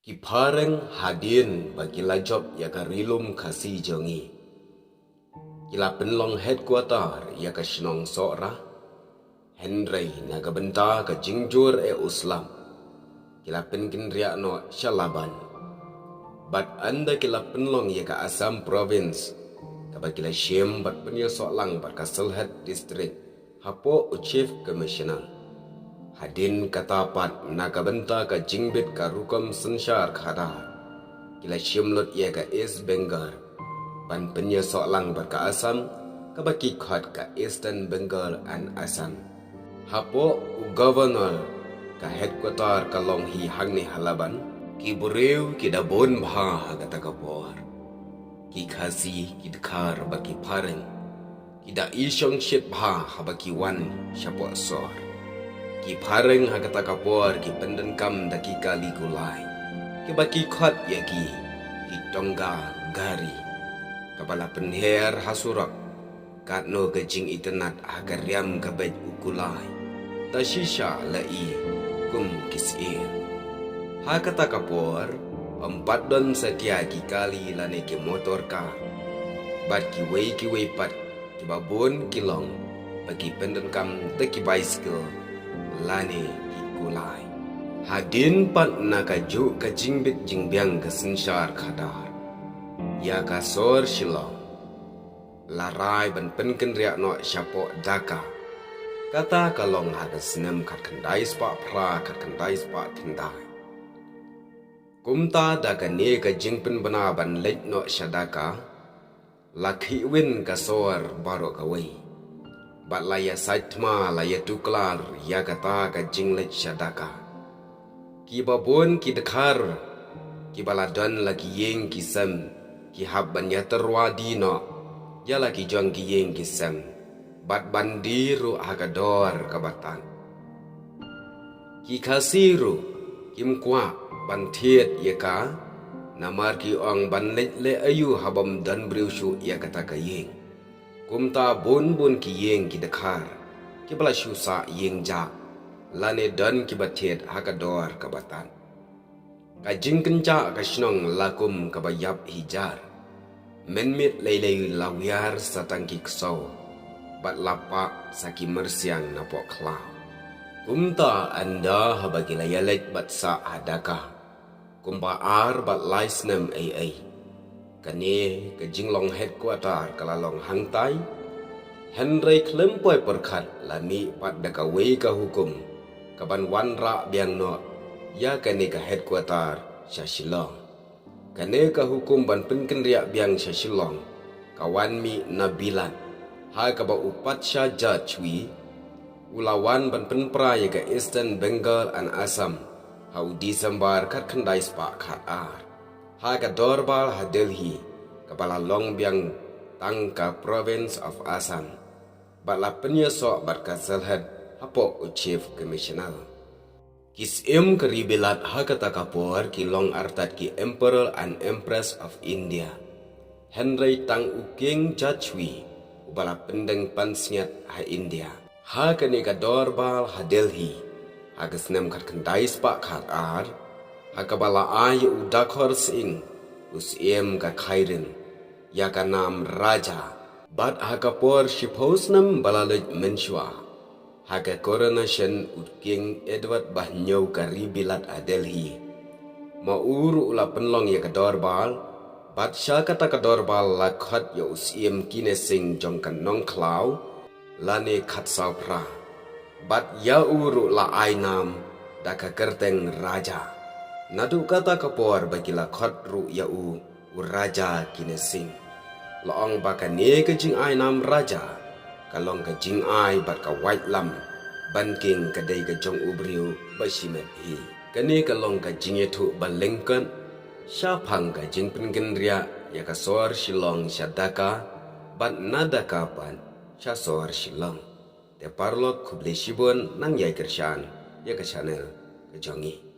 Kipareng hadin bagi lajop ya karilum kasi jongi. Kila penlong headquarter ya ka shnong sora. Henry naga benta ka jingjur uslam. Kila penkin riak no shalaban. Bat anda kila penlong ya ka Assam province. Kaba kila shem bat penya solang bat ka Sylhet district. Hapo chief commissioner. Hadin katapat nakabenta ka jingbit ka rukom sensyar khadar. Kila syumlut ia ka East Bengal. Ban penya soalang berka Assam kabaki khot ka Eastern Bengal and Assam. Hapo governor ka headquarter ka Longhi hangni halaban. Ki bureu ki dabon bha kata kapor. Ki khasi ki dkhar baki pareng. Ki da isyong shit bha habaki wan syapo sor. Ki pareng hagata kapor ki penden kam daki kali gulai. Ki baki khot ya ki tongga gari. Kabala penher hasurak. Kat no kejing itenat hagariam kabej ukulai. Ta shisha lai kum kisir. Hagata kapor empat don setia ki kali lane ki motor ka. Bat ki wei pat ki babon kilong bagi penden kam teki bicycle. Lani ikulai. Hadin pat nakaju ka jingbit jingbiang ka sensyar khadar. Ya ka sor shilong. Larai ban penken riak no syapo daka. Kata kalong haga senem kat kendai spa pra kat kendai spa tindai. Kumta daka ne ka jingpen bena ban lej no syadaka. Laki win ka sor baro kawai. Bat laya saitma laya tuklar ya kata ka jinglet syadaka. Ki babon ki dekhar ki baladon lagi yeng ki sem ki habban ya terwadi no ya lagi jong ki yeng ki sem bat bandiru agador kabatan. Ki khasiru kim kwa bantiet ya ka namar ki ong ban le ayu habam dan briushu ya kata ka yeng. Kumta bun ki yeng ki dekhar. Ki bala syusa yeng ja. Lane dan ki batiet hakador kabatan. Ka jing kenca ka shnong lakum kabayap hijar. Menmit lelei lawyar satang ki ksau. Bat lapa saki mersiang napok klau. Kumta anda habagi layalet bat sa hadaka. Kumpa ar bat laisnem ai. Kani ke jinglong headquarter kalalong hangtai. Henry klempoi perkat lani pat daka wei ka hukum. Kaban wan ra biang no. Ya kani ka headquarter Shashilong. Kani ka hukum ban penken riak biang Shashilong. Kawan mi nabilan. Ha kaba upat sya jajwi. Ulawan ban penpra ya ka Eastern Bengal and Assam. Hau Disembar kat kendai spak kat ar. Haga dorbal ha Delhi, kepala long biang tangka province of Assam. Batla penyesok bat ka Sylhet hapok chief commissioner. Kisim keribilat ha kata kapor ki long artat ki emperor and empress of India. Henry tang uking jajwi ubala pendeng pansnyat ha India. Ha kani ka dorbal ha Delhi. Ha kesnem kat kendai spak kat ar. Hakabala ay udakor sing usiem ka khairin ya ka nam raja bat hakapor shiposnam balalej menshwa haka coronation king Edward Bahnyo ka ribilat a Delhi mauru ula penlong ya ka dorbal bat sya kata ka dorbal lakhat ya usiem kinesing jongkan nong klau lane khat saupra bat ya uru la ainam daka kerteng raja. Nadu kata kapor bagila khotru yau raja kinesing. Loong baka ne kejing ai nam raja. Kalong kejing ai bat ka white lam. Banking kadai kejong ubriu basimet hi. Kani kalong kejing itu balengkan. Syapang kejing pengen ria ya kasor silong syadaka. Bat nada kapan syasor silong. Te parlot kublesibon nang yai kersyan ya ke channel kejongi.